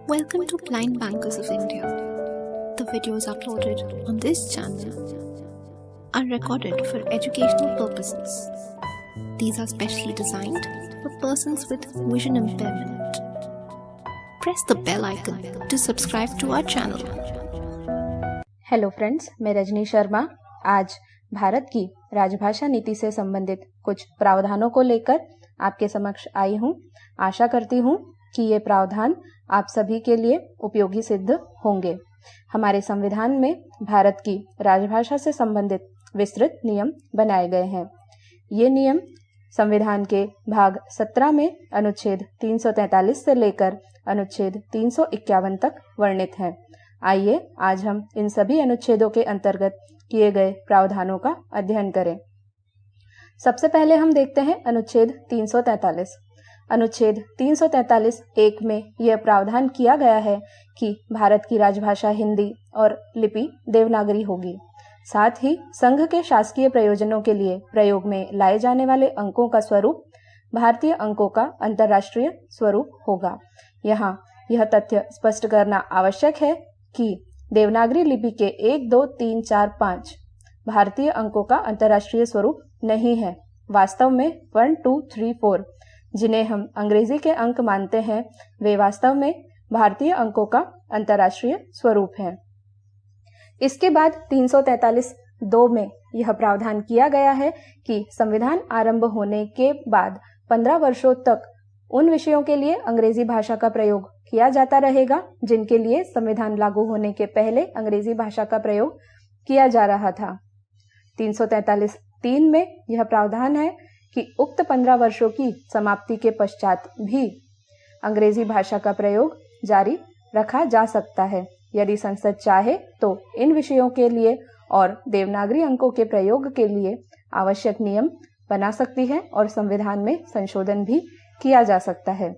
Welcome to Blind Bankers of India. The videos uploaded on this channel are recorded for educational purposes. These are specially designed for persons with vision impairment. Press the bell icon to subscribe to our channel. Hello friends, मैं रजनी शर्मा आज भारत की राजभाषा नीति से संबंधित कुछ प्रावधानों को लेकर आपके समक्ष आई हूं। आशा करती हूं कि ये प्रावधान आप सभी के लिए उपयोगी सिद्ध होंगे। हमारे संविधान में भारत की राजभाषा से संबंधित विस्तृत नियम बनाए गए हैं। ये नियम संविधान के भाग 17 में अनुच्छेद 343 से लेकर अनुच्छेद 351 तक वर्णित हैं। आइए आज हम इन सभी अनुच्छेदों के अंतर्गत किए गए प्रावधानों का अध्ययन करें। सबसे पहले हम देखते हैं अनुच्छेद 343। अनुच्छेद 343 एक में यह प्रावधान किया गया है कि भारत की राजभाषा हिंदी और लिपि देवनागरी होगी। साथ ही संघ के शासकीय प्रयोजनों के लिए प्रयोग में लाए जाने वाले अंकों का स्वरूप भारतीय अंकों का अंतर्राष्ट्रीय स्वरूप होगा। यहाँ यह तथ्य स्पष्ट करना आवश्यक है कि देवनागरी लिपि के 1, 2, 3, 4, 5 भारतीय अंकों का अंतर्राष्ट्रीय स्वरूप नहीं है। वास्तव में 1, 2, 3, 4 जिन्हें हम अंग्रेजी के अंक मानते हैं, वे वास्तव में भारतीय अंकों का अंतर्राष्ट्रीय स्वरूप है। इसके बाद 343(2) में यह प्रावधान किया गया है कि संविधान आरंभ होने के बाद 15 वर्षों तक उन विषयों के लिए अंग्रेजी भाषा का प्रयोग किया जाता रहेगा जिनके लिए संविधान लागू होने के पहले अंग्रेजी भाषा का प्रयोग किया जा रहा था। 343(3) में यह प्रावधान है कि उक्त 15 वर्षों की समाप्ति के पश्चात भी अंग्रेजी भाषा का प्रयोग जारी रखा जा सकता है। यदि संसद चाहे तो इन विषयों के लिए और देवनागरी अंकों के प्रयोग के लिए आवश्यक नियम बना सकती है और संविधान में संशोधन भी किया जा सकता है।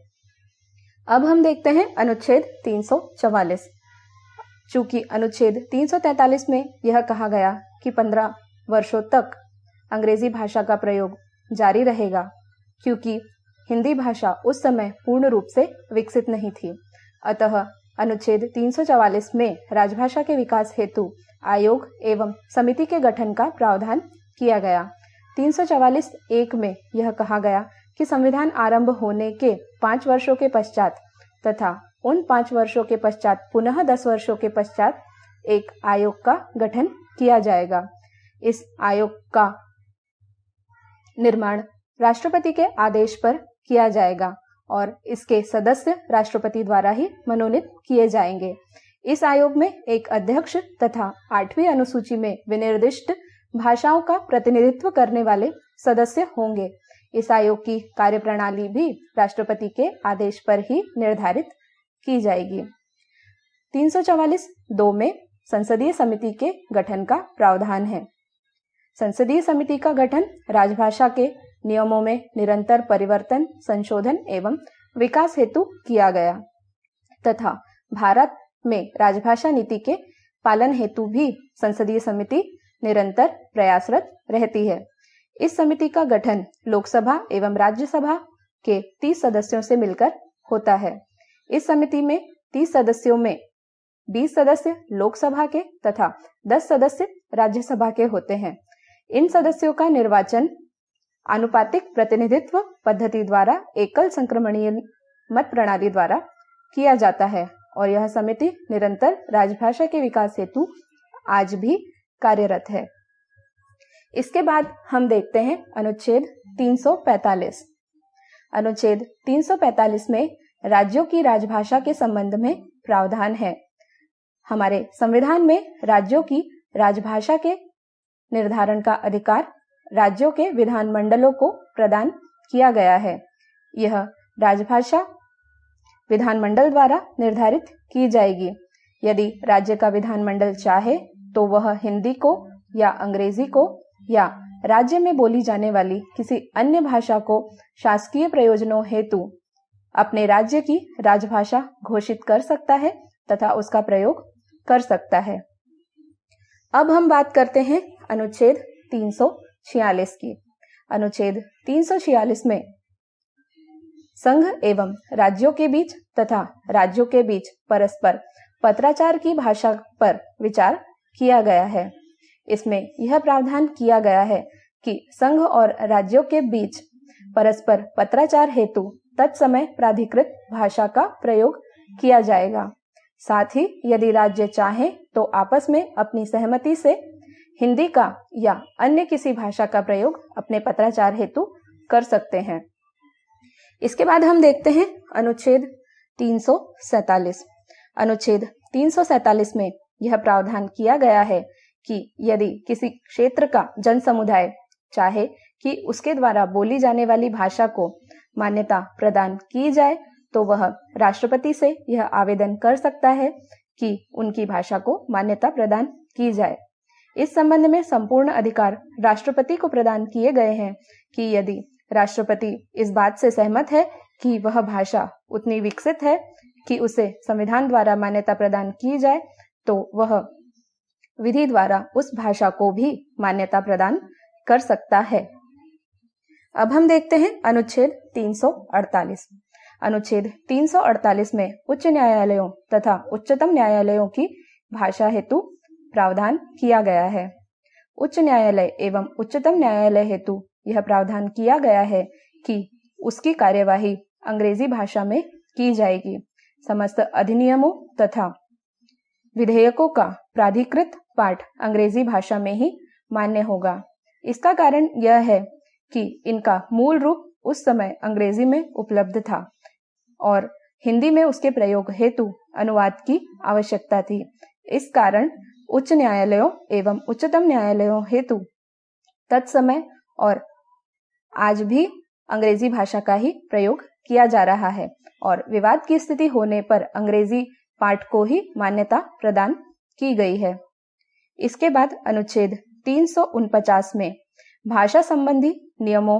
अब हम देखते हैं अनुच्छेद 344। चूंकि अनुच्छेद 343 में यह कहा गया कि 15 वर्षों तक अंग्रेजी भाषा का प्रयोग जारी रहेगा, क्योंकि हिंदी भाषा उस समय पूर्ण रूप से विकसित नहीं थी। अतः अनुच्छेद 344 में राजभाषा के विकास हेतु आयोग एवं समिति के गठन का प्रावधान किया गया। 344(1) में यह कहा गया कि संविधान आरंभ होने के 5 वर्षों के पश्चात तथा उन 5 वर्षों के पश्चात पुनः 10 वर्षों के पश्चात एक आयोग का गठन किया जाएगा। इस आयोग का निर्माण राष्ट्रपति के आदेश पर किया जाएगा और इसके सदस्य राष्ट्रपति द्वारा ही मनोनीत किए जाएंगे। इस आयोग में एक अध्यक्ष तथा 8वीं अनुसूची में विनिर्दिष्ट भाषाओं का प्रतिनिधित्व करने वाले सदस्य होंगे। इस आयोग की कार्यप्रणाली भी राष्ट्रपति के आदेश पर ही निर्धारित की जाएगी। 344(2) में संसदीय समिति के गठन का प्रावधान है। संसदीय समिति का गठन राजभाषा के नियमों में निरंतर परिवर्तन, संशोधन एवं विकास हेतु किया गया तथा भारत में राजभाषा नीति के पालन हेतु भी संसदीय समिति निरंतर प्रयासरत रहती है। इस समिति का गठन लोकसभा एवं राज्यसभा के 30 सदस्यों से मिलकर होता है। इस समिति में 30 सदस्यों में 20 सदस्य लोकसभा के तथा 10 सदस्य राज्यसभा के होते हैं। इन सदस्यों का निर्वाचन आनुपातिक प्रतिनिधित्व पद्धति द्वारा एकल संक्रमणीय मत प्रणाली द्वारा किया जाता है और यह समिति निरंतर राजभाषा के विकास हेतु आज भी कार्यरत है। इसके बाद हम देखते हैं अनुच्छेद 345। अनुच्छेद 345 में राज्यों की राजभाषा के संबंध में प्रावधान है। हमारे संविधान में राज्यों की राजभाषा के निर्धारण का अधिकार राज्यों के विधानमंडलों को प्रदान किया गया है। यह राजभाषा विधानमंडल द्वारा निर्धारित की जाएगी। यदि राज्य का विधानमंडल चाहे तो वह हिंदी को या अंग्रेजी को या राज्य में बोली जाने वाली किसी अन्य भाषा को शासकीय प्रयोजनों हेतु अपने राज्य की राजभाषा घोषित कर सकता है तथा उसका प्रयोग कर सकता है। अब हम बात करते हैं अनुच्छेद 346 की। अनुच्छेद 346 में संघ एवं राज्यों के बीच तथा राज्यों के बीच परस्पर पत्राचार की भाषा पर विचार किया गया है। इसमें यह प्रावधान किया गया है कि संघ और राज्यों के बीच परस्पर पत्राचार हेतु तत्समय प्राधिकृत भाषा का प्रयोग किया जाएगा। साथ ही यदि राज्य चाहे तो आपस में अपनी सहमति से हिंदी का या अन्य किसी भाषा का प्रयोग अपने पत्राचार हेतु कर सकते हैं। इसके बाद हम देखते हैं अनुच्छेद 347। अनुच्छेद 347 में यह प्रावधान किया गया है कि यदि किसी क्षेत्र का जन समुदाय चाहे कि उसके द्वारा बोली जाने वाली भाषा को मान्यता प्रदान की जाए तो वह राष्ट्रपति से यह आवेदन कर सकता है कि उनकी भाषा को मान्यता प्रदान की जाए। इस संबंध में संपूर्ण अधिकार राष्ट्रपति को प्रदान किए गए हैं कि यदि राष्ट्रपति इस बात से सहमत है कि वह भाषा उतनी विकसित है कि उसे संविधान द्वारा मान्यता प्रदान की जाए तो वह विधि द्वारा उस भाषा को भी मान्यता प्रदान कर सकता है। अब हम देखते हैं अनुच्छेद 348। अनुच्छेद 348 में उच्च न्यायालयों तथा उच्चतम न्यायालयों की भाषा हेतु प्रावधान किया गया है। उच्च न्यायालय एवं उच्चतम न्यायालय हेतु यह प्रावधान किया गया है कि उसकी कार्यवाही अंग्रेजी भाषा में की जाएगी। समस्त अधिनियमों तथा विधेयकों का प्राधिकृत पाठ अंग्रेजी भाषा में ही मान्य होगा। इसका कारण यह है कि इनका मूल रूप उस समय अंग्रेजी में उपलब्ध था और हिंदी में उसके प्रयोग हेतु अनुवाद की आवश्यकता थी। इस कारण उच्च न्यायालयों एवं उच्चतम न्यायालयों हेतु तत्समय और आज भी अंग्रेजी भाषा का ही प्रयोग किया जा रहा है और विवाद की स्थिति होने पर अंग्रेजी पाठ को ही मान्यता प्रदान की गई है। इसके बाद अनुच्छेद 349 में भाषा संबंधी नियमों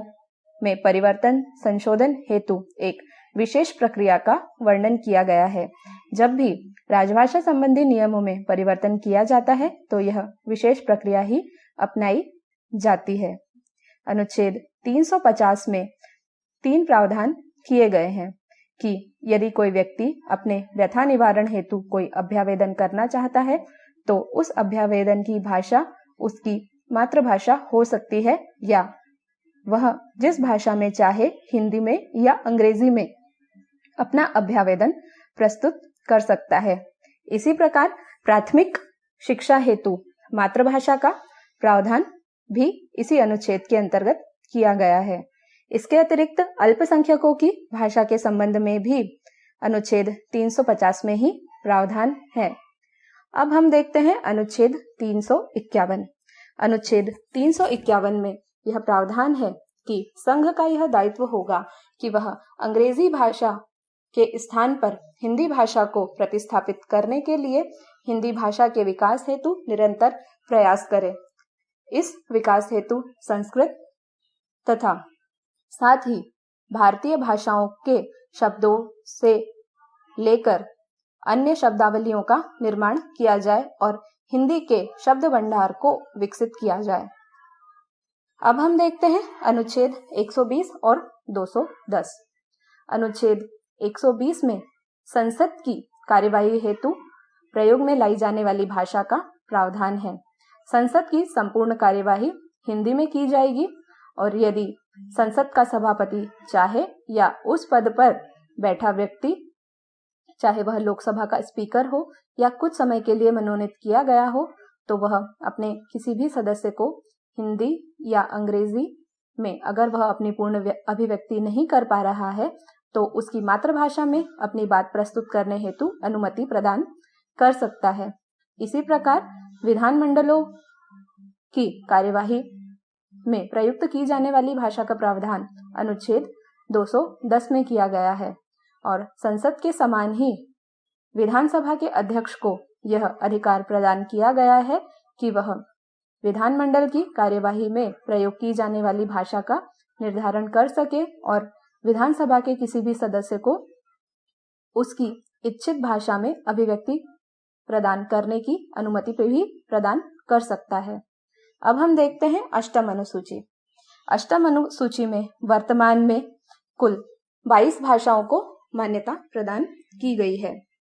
में परिवर्तन संशोधन हेतु एक विशेष प्रक्रिया का वर्णन किया गया है। जब भी राजभाषा संबंधी नियमों में परिवर्तन किया जाता है तो यह विशेष प्रक्रिया ही अपनाई जाती है। अनुच्छेद 350 में 3 प्रावधान किए गए हैं कि यदि कोई व्यक्ति अपने व्यथा निवारण हेतु कोई अभ्यावेदन करना चाहता है तो उस अभ्यावेदन की भाषा उसकी मातृभाषा हो सकती है या वह जिस भाषा में चाहे हिंदी में या अंग्रेजी में अपना अभ्यावेदन प्रस्तुत कर सकता है। इसी प्रकार प्राथमिक शिक्षा हेतु मातृभाषा का प्रावधान भी इसी अनुच्छेद के अंतर्गत किया गया है। इसके अतिरिक्त अल्पसंख्यकों की भाषा के संबंध में भी अनुच्छेद 350 में ही प्रावधान है। अब हम देखते हैं अनुच्छेद 351। अनुच्छेद 351 में यह प्रावधान है कि संघ का यह दायित्व होगा कि वह अंग्रेजी भाषा के स्थान पर हिंदी भाषा को प्रतिस्थापित करने के लिए हिंदी भाषा के विकास हेतु निरंतर प्रयास करे। इस विकास हेतु संस्कृत तथा साथ ही भारतीय भाषाओं के शब्दों से लेकर अन्य शब्दावलियों का निर्माण किया जाए और हिंदी के शब्द भंडार को विकसित किया जाए। अब हम देखते हैं अनुच्छेद 120 और 210। अनुच्छेद 120 में संसद की कार्यवाही हेतु प्रयोग में लाई जाने वाली भाषा का प्रावधान है। संसद की संपूर्ण कार्यवाही हिंदी में की जाएगी और यदि संसद का सभापति चाहे या उस पद पर बैठा व्यक्ति, चाहे वह लोकसभा का स्पीकर हो या कुछ समय के लिए मनोनीत किया गया हो, तो वह अपने किसी भी सदस्य को हिंदी या अंग्रेजी में अगर वह अपनी पूर्ण अभिव्यक्ति नहीं कर पा रहा है तो उसकी मातृभाषा में अपनी बात प्रस्तुत करने हेतु अनुमति प्रदान कर सकता है। इसी प्रकार विधानमंडलों की कार्यवाही में प्रयुक्त की जाने वाली भाषा का प्रावधान अनुच्छेद 210 में किया गया है और संसद के समान ही विधानसभा के अध्यक्ष को यह अधिकार प्रदान किया गया है कि वह विधानमंडल की कार्यवाही में प्रयोग की जाने वाली भाषा का निर्धारण कर सके और विधानसभा के किसी भी सदस्य को उसकी इच्छित भाषा में अभिव्यक्ति प्रदान करने की अनुमति भी प्रदान कर सकता है। अब हम देखते हैं अष्टम अनुसूची। अष्टम अनुसूची में वर्तमान में कुल 22 भाषाओं को मान्यता प्रदान की गई है।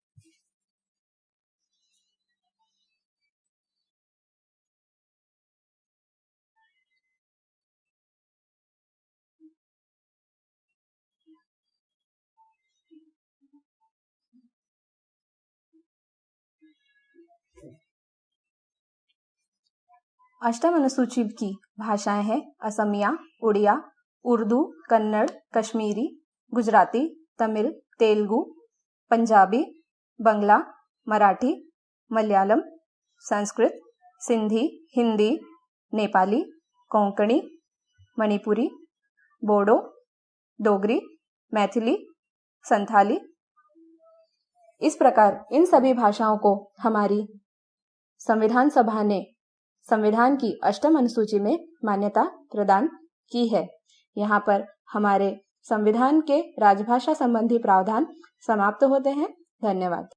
अष्टम अनुसूची की भाषाएं हैं असमिया, उड़िया, उर्दू, कन्नड़, कश्मीरी, गुजराती, तमिल, तेलुगु, पंजाबी, बंगला, मराठी, मलयालम, संस्कृत, सिंधी, हिंदी, नेपाली, कोंकणी, मणिपुरी, बोडो, डोगरी, मैथिली, संथाली। इस प्रकार इन सभी भाषाओं को हमारी संविधान सभा ने संविधान की अष्टम अनुसूची में मान्यता प्रदान की है। यहाँ पर हमारे संविधान के राजभाषा संबंधी प्रावधान समाप्त होते हैं। धन्यवाद।